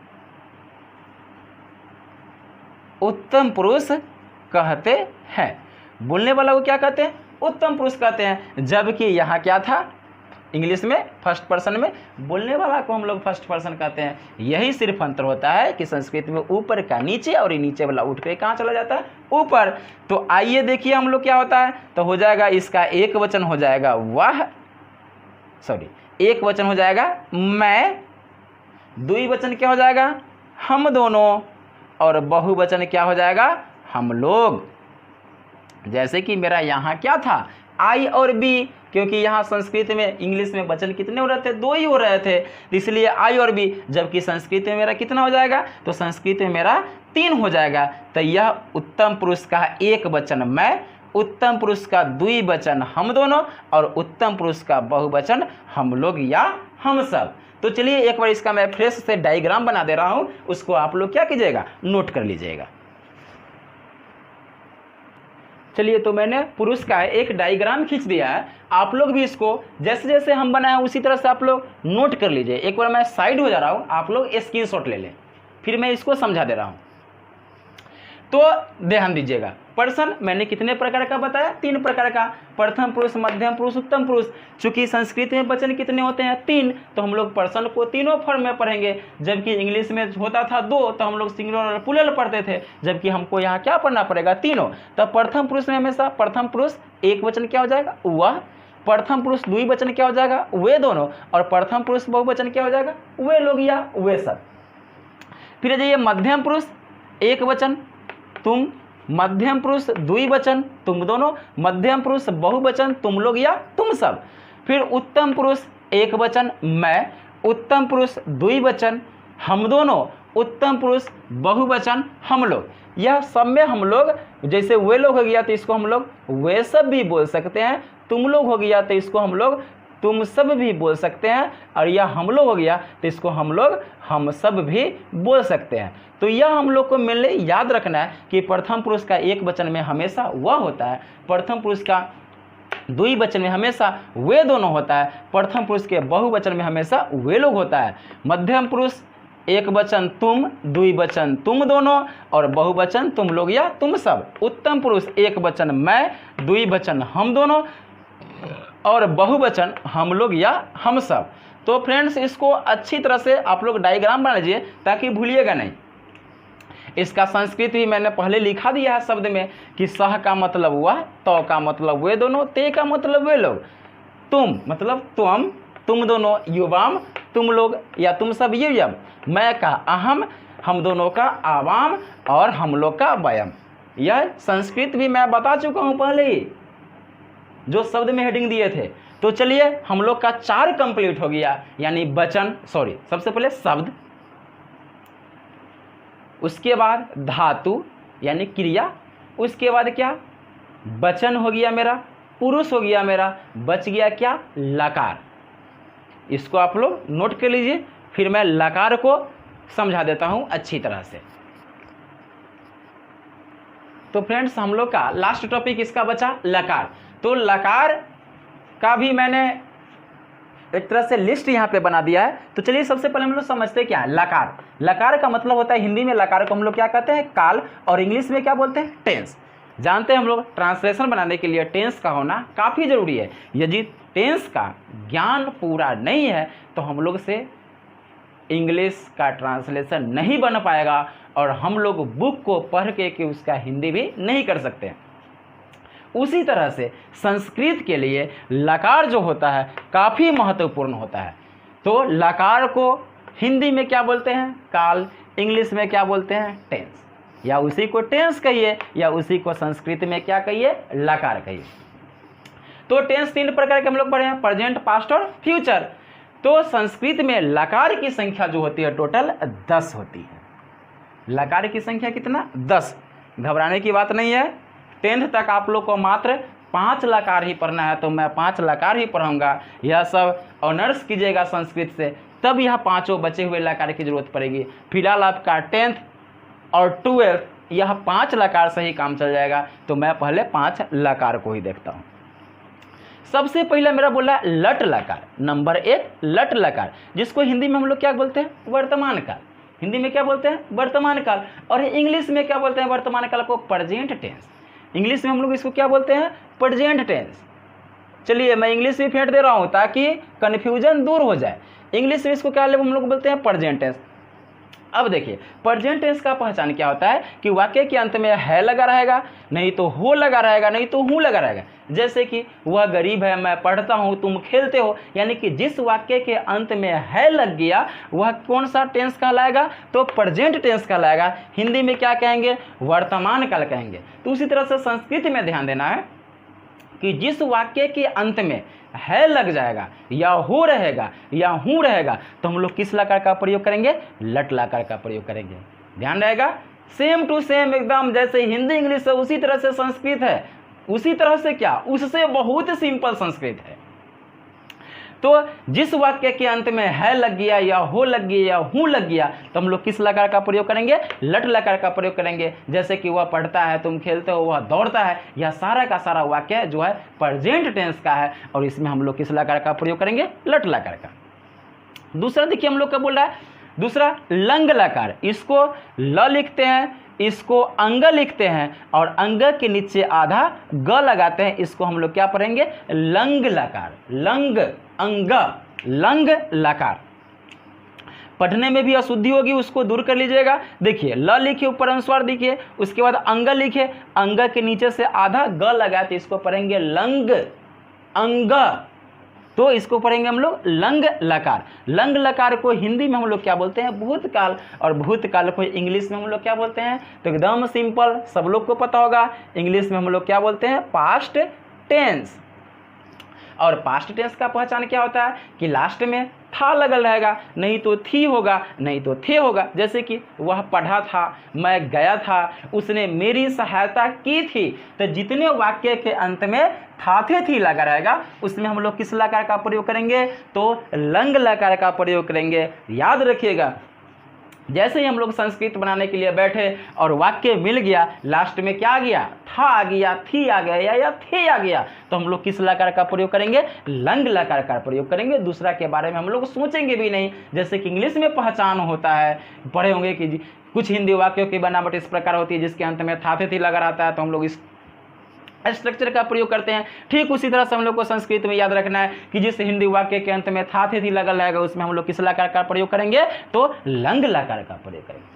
उत्तम पुरुष कहते हैं। बोलने वाला को क्या कहते हैं? उत्तम पुरुष कहते हैं। जबकि यहाँ क्या था? इंग्लिश में फर्स्ट पर्सन में बोलने वाला को हम लोग फर्स्ट पर्सन कहते हैं। यही सिर्फ अंतर होता है कि संस्कृत में ऊपर का नीचे और नीचे वाला उठ के कहाँ चला जाता है? ऊपर। तो आइए देखिए हम लोग क्या होता है। तो हो जाएगा इसका एक वचन हो जाएगा वह, एक वचन हो जाएगा मैं, द्विवचन क्या हो जाएगा? हम दोनों, और बहुवचन क्या हो जाएगा? हम लोग। जैसे कि मेरा यहाँ क्या था? आई और बी, क्योंकि यहाँ संस्कृत में इंग्लिश में वचन कितने हो रहे थे, 2 ही हो रहे थे, इसलिए आई और बी। जबकि संस्कृत में मेरा कितना हो जाएगा, तो संस्कृत में मेरा 3 हो जाएगा। तो यह उत्तम पुरुष का एक वचन मैं, उत्तम पुरुष का द्विवचन हम दोनों, और उत्तम पुरुष का बहुवचन हम लोग या हम सब। तो चलिए एक बार इसका मैं फ्रेश से डायग्राम बना दे रहा हूँ, उसको आप लोग क्या कीजिएगा, नोट कर लीजिएगा। चलिए तो मैंने पुरुष का एक डायग्राम खींच दिया है, आप लोग भी इसको जैसे जैसे हम बनाए उसी तरह से आप लोग नोट कर लीजिए। एक बार मैं साइड हो जा रहा हूँ, आप लोग स्क्रीनशॉट ले लें, फिर मैं इसको समझा दे रहा हूँ। तो ध्यान दीजिएगा, पर्सन मैंने कितने प्रकार का बताया, 3 प्रकार का, प्रथम पुरुष, मध्यम पुरुष, उत्तम पुरुष। चूंकि संस्कृत में वचन कितने होते हैं, 3, तो हम लोग पर्सन को तीनों फॉर्म में पढ़ेंगे। जबकि इंग्लिश में होता था 2, तो हम लोग सिंगुलर और प्लूरल पढ़ते थे, जबकि हमको यहाँ क्या पढ़ना पड़ेगा, तीनों। तो प्रथम पुरुष में हमेशा प्रथम पुरुष एक वचन क्या हो जाएगा, वह, प्रथम पुरुष द्विवचन क्या हो जाएगा, वे दोनों, और प्रथम पुरुष बहुवचन क्या हो जाएगा, वे लोग या वे सब। फिर जाइए मध्यम पुरुष एक वचन तुम, मध्यम पुरुष द्विवचन तुम दोनों, मध्यम पुरुष बहुवचन तुम लोग या तुम सब। फिर उत्तम पुरुष एक वचन मैं, उत्तम पुरुष द्विवचन हम दोनों, उत्तम पुरुष बहुवचन हम लोग। यह सब में हम लोग, जैसे वे लोग हो गया तो इसको हम लोग वे सब भी बोल सकते हैं, तुम लोग हो गया तो इसको हम लोग तुम सब भी बोल सकते हैं, और यह हम लोग हो गया तो इसको हम लोग हम सब भी बोल सकते हैं। तो यह हम लोग को मिलने याद रखना है कि प्रथम पुरुष का एक वचन में हमेशा वह होता है, प्रथम पुरुष का द्विवचन में हमेशा वे दोनों होता है, प्रथम पुरुष के बहुवचन में हमेशा वे लोग होता है, मध्यम पुरुष एक वचन तुम, द्विवचन तुम दोनों, और बहुवचन तुम लोग या तुम सब। उत्तम पुरुष एक वचन मैं, द्विवचन हम दोनों, और बहुवचन हम लोग या हम सब। तो फ्रेंड्स इसको अच्छी तरह से आप लोग डायग्राम बना लीजिए ताकि भूलिएगा नहीं। इसका संस्कृत भी मैंने पहले लिखा दिया है शब्द में कि सह का मतलब वह, तो का मतलब वे दोनों, ते का मतलब वे लोग, तुम मतलब तुम दोनों, युवाम तुम लोग या तुम सब ये यम, मैं का अहम, हम दोनों का आवाम, और हम लोग का वयम। यह संस्कृत भी मैं बता चुका हूँ पहले ही, जो शब्द में हेडिंग दिए थे। तो चलिए हम लोग का 4 कंप्लीट हो गया, यानी वचन, सबसे पहले शब्द, उसके बाद धातु यानी क्रिया, उसके बाद क्या, वचन हो गया मेरा, पुरुष हो गया मेरा, बच गया क्या, लकार। इसको आप लोग नोट कर लीजिए, फिर मैं लकार को समझा देता हूं अच्छी तरह से। तो फ्रेंड्स हम लोग का लास्ट टॉपिक इसका बचा लकार। तो लकार का भी मैंने एक तरह से लिस्ट यहाँ पे बना दिया है। तो चलिए सबसे पहले हम लोग समझते हैं क्या है लकार। लकार का मतलब होता है, हिंदी में लकार को हम लोग क्या कहते हैं, काल, और इंग्लिश में क्या बोलते हैं, टेंस। जानते हैं हम लोग ट्रांसलेशन बनाने के लिए टेंस का होना काफ़ी ज़रूरी है। यदि टेंस का ज्ञान पूरा नहीं है तो हम लोग से इंग्लिश का ट्रांसलेशन नहीं बन पाएगा, और हम लोग बुक को पढ़ के उसका हिंदी भी नहीं कर सकते। उसी तरह से संस्कृत के लिए लकार जो होता है काफ़ी महत्वपूर्ण होता है। तो लकार को हिंदी में क्या बोलते हैं, काल, इंग्लिश में क्या बोलते हैं, टेंस, या उसी को टेंस कहिए या उसी को संस्कृत में क्या कहिए, लकार कहिए। तो टेंस 3 प्रकार के हम लोग पढ़े हैं, प्रेजेंट, पास्ट और फ्यूचर। तो संस्कृत में लकार की संख्या जो होती है टोटल 10 होती है। लकार की संख्या कितना, 10। घबराने की बात नहीं है। 10th तक आप लोग को मात्र 5 लकार ही पढ़ना है, तो मैं 5 लकार ही पढ़ाऊँगा। यह सब ऑनर्स कीजिएगा संस्कृत से, तब यह 5 बचे हुए लकार की जरूरत पड़ेगी। फिलहाल आपका 10th और 12th यह 5 लकार से ही काम चल जाएगा, तो मैं पहले 5 लकार को ही देखता हूँ। सबसे पहले मेरा बोला लट लकार, नंबर 1 लट लकार, जिसको हिंदी में हम लोग क्या बोलते हैं, वर्तमान काल। हिंदी में क्या बोलते हैं, वर्तमान काल। और इंग्लिश में क्या बोलते हैं वर्तमान काल को, प्रेजेंट टेंस। इंग्लिश में हम लोग इसको क्या बोलते हैं, प्रेजेंट टेंस। चलिए मैं इंग्लिश भी फेंट दे रहा हूँ ताकि कन्फ्यूजन दूर हो जाए। इंग्लिश में इसको क्या हम लोग बोलते हैं, प्रेजेंट टेंस। अब देखिए प्रेजेंट टेंस का पहचान क्या होता है कि वाक्य के अंत में है लगा रहेगा, नहीं तो हो लगा रहेगा, नहीं तो हूँ लगा रहेगा। जैसे कि वह गरीब है, मैं पढ़ता हूँ, तुम खेलते हो, यानी कि जिस वाक्य के अंत में है लग गया वह कौन सा टेंस कहलाएगा, तो प्रेजेंट टेंस कहलाएगा। हिंदी में क्या कहेंगे, वर्तमान काल कहेंगे। तो उसी तरह से संस्कृत में ध्यान देना है, कि जिस वाक्य के अंत में है लग जाएगा या हो रहेगा या हूँ रहेगा तो हम लोग किस लकार का प्रयोग करेंगे? लट लकार का प्रयोग करेंगे। ध्यान रहेगा, सेम टू सेम एकदम जैसे हिंदी इंग्लिश है उसी तरह से संस्कृत है, उसी तरह से क्या, उससे बहुत सिंपल संस्कृत है। तो जिस वाक्य के अंत में है लग गया या हो लग गया या हूँ लग गया तो हम लोग किस लकार का प्रयोग करेंगे? लट लकार का प्रयोग करेंगे। जैसे कि वह पढ़ता है, तुम खेलते हो, वह दौड़ता है, यह सारा का सारा वाक्य जो है प्रेजेंट टेंस का है और इसमें हम लोग किस लकार का प्रयोग करेंगे? लट लकार का। दूसरा देखिए हम लोग क्या बोल रहा है, दूसरा लंग लकार, इसको ल लिखते हैं, इसको अंग लिखते हैं और अंग के नीचे आधा ग लगाते हैं, इसको हम लोग क्या पढ़ेंगे? लंग लकार। लंग अंग लंग लकार। पढ़ने में भी अशुद्धि होगी, उसको दूर कर लीजिएगा। देखिए ल लिखिए, ऊपर अनुस्वार देखिए, उसके बाद अंग लिखिए, अंग के नीचे से आधा ग लगाते, इसको पढ़ेंगे लंग अंग, तो इसको पढ़ेंगे हम लोग लंग लकार। लंग लकार को हिंदी में हम लोग क्या बोलते हैं? भूतकाल। और भूतकाल को इंग्लिश में हम लोग क्या बोलते हैं? तो एकदम सिंपल, सब लोग को पता होगा, इंग्लिश में हम लोग क्या बोलते हैं? Past tense. और पास्ट टेंस का पहचान क्या होता है कि लास्ट में था लगल रहेगा, नहीं तो थी होगा, नहीं तो थे होगा। जैसे कि वह पढ़ा था, मैं गया था, उसने मेरी सहायता की थी, तो जितने वाक्य के अंत में था थे थी लगा रहेगा उसमें हम लोग किस लकार का प्रयोग करेंगे? तो लंग लकार का प्रयोग करेंगे। याद रखिएगा, जैसे ही हम लोग संस्कृत बनाने के लिए बैठे और वाक्य मिल गया, लास्ट में क्या आ गया? था आ गया, थी आ गया या थे आ गया, तो हम लोग किस लकार का प्रयोग करेंगे? लंग लकार का प्रयोग करेंगे। दूसरा के बारे में हम लोग सोचेंगे भी नहीं। जैसे कि इंग्लिश में पहचान होता है, पढ़े होंगे कि कुछ हिंदी वाक्यों की बनावट इस प्रकार होती है जिसके अंत में था थे थी लगा रहता है, तो हम लोग इस स्ट्रक्चर का प्रयोग करते हैं। ठीक उसी तरह से हम लोग को संस्कृत में याद रखना है कि जिस हिंदी वाक्य के अंत में था थे थी लगल रहेगा उसमें हम लोग किस लकार का प्रयोग करेंगे? तो लंग लकार का प्रयोग करेंगे।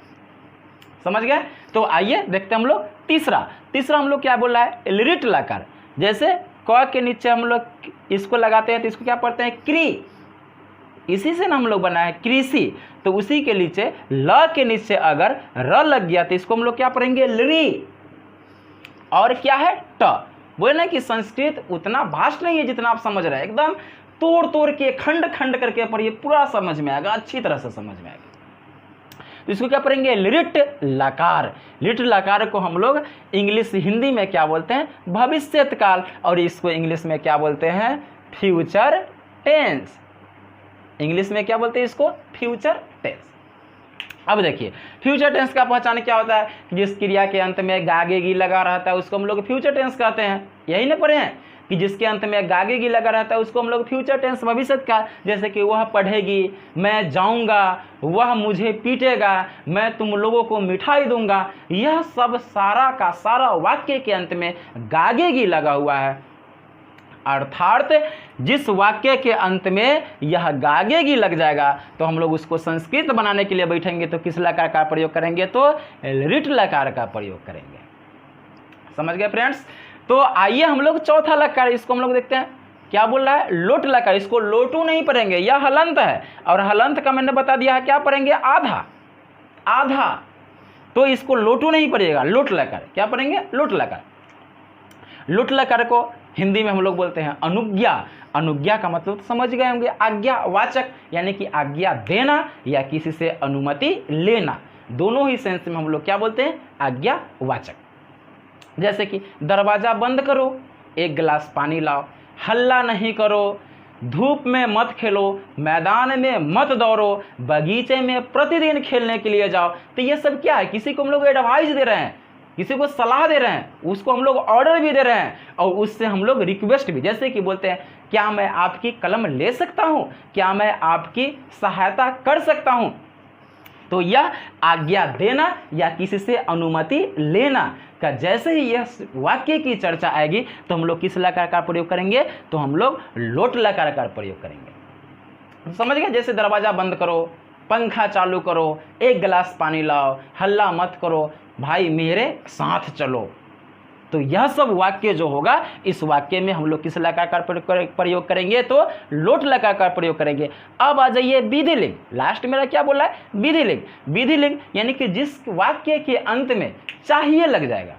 समझ गए? तो आइए देखते हैं हम लोग तीसरा हम लोग क्या बोल रहा है? लिट लकार। जैसे क के नीचे हम लोग इसको लगाते हैं तो इसको क्या पढ़ते हैं? क्री। इसी से ना हम लोग बना है कृषि, तो उसी के नीचे ल के नीचे अगर र लग गया तो इसको हम लोग क्या पढ़ेंगे? लरी। और क्या है? ट। बोले ना कि संस्कृत उतना भास्ट नहीं है जितना आप समझ रहे हैं, एकदम तोड़ तोड़ के खंड खंड करके पढ़िए, पूरा समझ में आएगा, अच्छी तरह से समझ में आएगा। तो इसको क्या पढ़ेंगे? लिट लकार। लिट लकार को हम लोग इंग्लिश हिंदी में क्या बोलते हैं? भविष्यत काल। और इसको इंग्लिश में क्या बोलते हैं? Future tense. इंग्लिश में क्या बोलते हैं इसको? Future tense. अब देखिए फ्यूचर टेंस का पहचान क्या होता है कि जिस क्रिया के अंत में गागेगी लगा रहता है उसको हम लोग फ्यूचर टेंस कहते हैं। यही ना पढ़े हैं कि जिसके अंत में गागेगी लगा रहता है उसको हम लोग फ्यूचर टेंस भविष्य का। जैसे कि वह पढ़ेगी, मैं जाऊंगा, वह मुझे पीटेगा, मैं तुम लोगों को मिठाई दूंगा, यह सब सारा का सारा वाक्य के अंत में गागेगी लगा हुआ है। अर्थात जिस वाक्य के अंत में यह गागेगी लग जाएगा तो हम लोग उसको संस्कृत बनाने के लिए बैठेंगे तो किस लकार का प्रयोग करेंगे? तो लिट लकार का प्रयोग करेंगे। समझ गए फ्रेंड्स? तो आइए हम लोग चौथा लकार, इसको हम लोग देखते हैं क्या बोल रहा है? लोट लकार। इसको लोटू नहीं पढ़ेंगे, यह हलंत है और हलंत का मैंने बता दिया है क्या पढ़ेंगे? आधा आधा। तो इसको लोटू नहीं पढ़िएगा, लोट लकार। क्या पढ़ेंगे? लोट लकार। लोट लकार को हिंदी में हम लोग बोलते हैं अनुज्ञा। अनुज्ञा का मतलब तो समझ गए होंगे, आज्ञावाचक, यानी कि आज्ञा देना या किसी से अनुमति लेना, दोनों ही सेंस में हम लोग क्या बोलते हैं? आज्ञावाचक। जैसे कि दरवाजा बंद करो, एक गिलास पानी लाओ, हल्ला नहीं करो, धूप में मत खेलो, मैदान में मत दौड़ो, बगीचे में प्रतिदिन खेलने के लिए जाओ। तो ये सब क्या है? किसी को हम लोग एडवाइस दे रहे हैं, किसी को सलाह दे रहे हैं, उसको हम लोग ऑर्डर भी दे रहे हैं और उससे हम लोग रिक्वेस्ट भी। जैसे कि बोलते हैं क्या मैं आपकी कलम ले सकता हूं, क्या मैं आपकी सहायता कर सकता हूं। तो यह आज्ञा देना या किसी से अनुमति लेना का जैसे ही यह वाक्य की चर्चा आएगी तो हम लोग किस लकार का प्रयोग करेंगे? तो हम लोग लोट लकार का प्रयोग करेंगे। समझ गए? जैसे दरवाजा बंद करो, पंखा चालू करो, एक गिलास पानी लाओ, हल्ला मत करो, भाई मेरे साथ चलो। तो यह सब वाक्य जो होगा इस वाक्य में हम लोग किस लकार का प्रयोग करेंगे? तो लोट लकार का प्रयोग करेंगे। अब आ जाइए विधिलिंग। लास्ट मेरा क्या बोला है? विधिलिंग। विधिलिंग यानी कि जिस वाक्य के अंत में चाहिए लग जाएगा।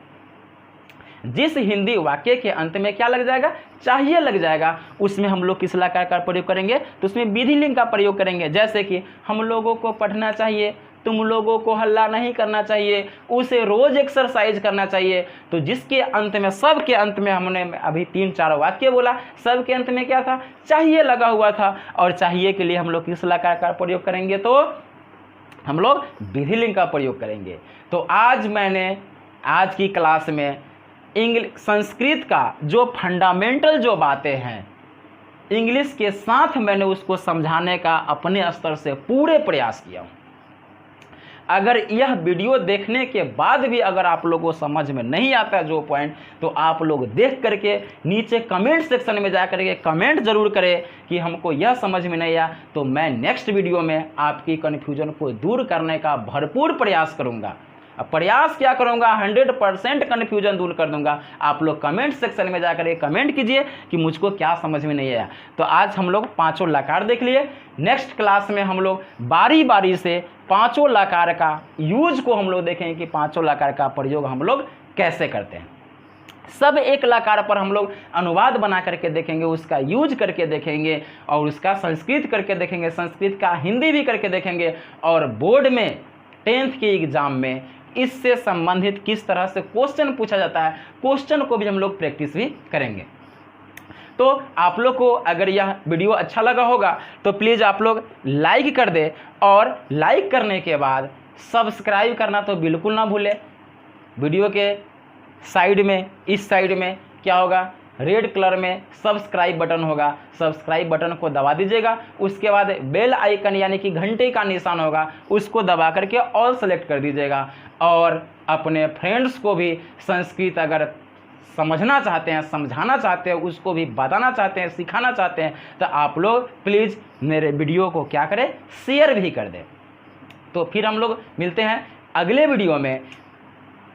जिस हिंदी वाक्य के अंत में क्या लग जाएगा, चाहिए लग जाएगा, उसमें हम लोग किस लकार का प्रयोग करेंगे, तो उसमें विधि लिंग का प्रयोग करेंगे। जैसे कि हम लोगों को पढ़ना चाहिए, तुम लोगों को हल्ला नहीं करना चाहिए, उसे रोज एक्सरसाइज करना चाहिए। तो जिसके अंत में, सब के अंत में हमने अभी 3-4 वाक्य बोला, सब के अंत में क्या था, चाहिए लगा हुआ था। और चाहिए के लिए हम लोग किस लकार का प्रयोग करेंगे, तो हम लोग विधि लिंग का प्रयोग करेंगे। तो आज की क्लास में संस्कृत का जो फंडामेंटल जो बातें हैं इंग्लिश के साथ मैंने उसको समझाने का अपने स्तर से पूरे प्रयास किया हूँ। अगर यह वीडियो देखने के बाद भी अगर आप लोगों को समझ में नहीं आता जो पॉइंट, तो आप लोग देख करके नीचे कमेंट सेक्शन में जा करके कमेंट जरूर करें कि हमको यह समझ में नहीं आया, तो मैं नेक्स्ट वीडियो में आपकी कन्फ्यूजन को दूर करने का भरपूर प्रयास करूंगा। अब प्रयास क्या करूंगा, 100% कन्फ्यूजन दूर कर दूंगा। आप लोग कमेंट सेक्शन में जाकर कमेंट कीजिए कि मुझको क्या समझ में नहीं आया। तो आज हम लोग 5 लकार देख लिए। नेक्स्ट क्लास में हम लोग बारी बारी से 5 लकार का यूज को हम लोग देखेंगे कि 5 लकार का प्रयोग हम लोग कैसे करते हैं। सब एक लकार पर हम लोग अनुवाद बना करके देखेंगे, उसका यूज करके देखेंगे, और उसका संस्कृत करके देखेंगे, संस्कृत का हिंदी भी करके देखेंगे। और बोर्ड में 10th के एग्जाम में इससे संबंधित किस तरह से क्वेश्चन पूछा जाता है, क्वेश्चन को भी हम लोग प्रैक्टिस भी करेंगे। तो आप लोग को अगर यह वीडियो अच्छा लगा होगा तो प्लीज़ आप लोग लाइक कर दे, और लाइक करने के बाद सब्सक्राइब करना तो बिल्कुल ना भूले। वीडियो के साइड में, इस साइड में क्या होगा, रेड कलर में सब्सक्राइब बटन होगा, सब्सक्राइब बटन को दबा दीजिएगा। उसके बाद बेल आइकन यानी कि घंटे का निशान होगा, उसको दबा करके ऑल सेलेक्ट कर दीजिएगा। और अपने फ्रेंड्स को भी संस्कृत अगर समझना चाहते हैं, समझाना चाहते हैं, उसको भी बताना चाहते हैं, सिखाना चाहते हैं, तो आप लोग प्लीज़ मेरे वीडियो को क्या करें, शेयर भी कर दें। तो फिर हम लोग मिलते हैं अगले वीडियो में,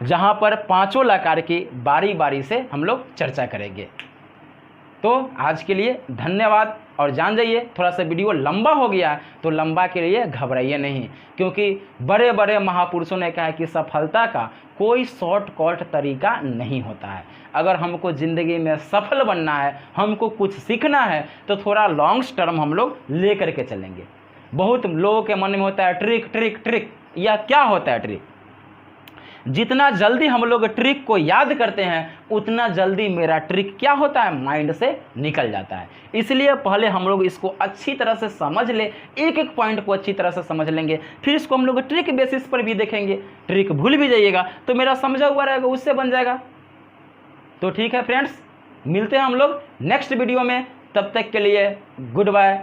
जहां पर 5 लकार की बारी बारी से हम लोग चर्चा करेंगे। तो आज के लिए धन्यवाद। और जान जाइए, थोड़ा सा वीडियो लंबा हो गया तो लंबा के लिए घबराइए नहीं, क्योंकि बड़े बड़े महापुरुषों ने कहा कि सफलता का कोई शॉर्टकट तरीका नहीं होता है। अगर हमको ज़िंदगी में सफल बनना है, हमको कुछ सीखना है, तो थोड़ा लॉन्ग टर्म हम लोग ले करके चलेंगे। बहुत लोगों के मन में होता है ट्रिक ट्रिक ट्रिक, या क्या होता है ट्रिक। जितना जल्दी हम लोग ट्रिक को याद करते हैं, उतना जल्दी मेरा ट्रिक क्या होता है, माइंड से निकल जाता है। इसलिए पहले हम लोग इसको अच्छी तरह से समझ ले, एक एक पॉइंट को अच्छी तरह से समझ लेंगे, फिर इसको हम लोग ट्रिक बेसिस पर भी देखेंगे। ट्रिक भूल भी जाइएगा तो मेरा समझा हुआ रहेगा, उससे बन जाएगा। तो ठीक है फ्रेंड्स, मिलते हैं हम लोग नेक्स्ट वीडियो में। तब तक के लिए गुड बाय।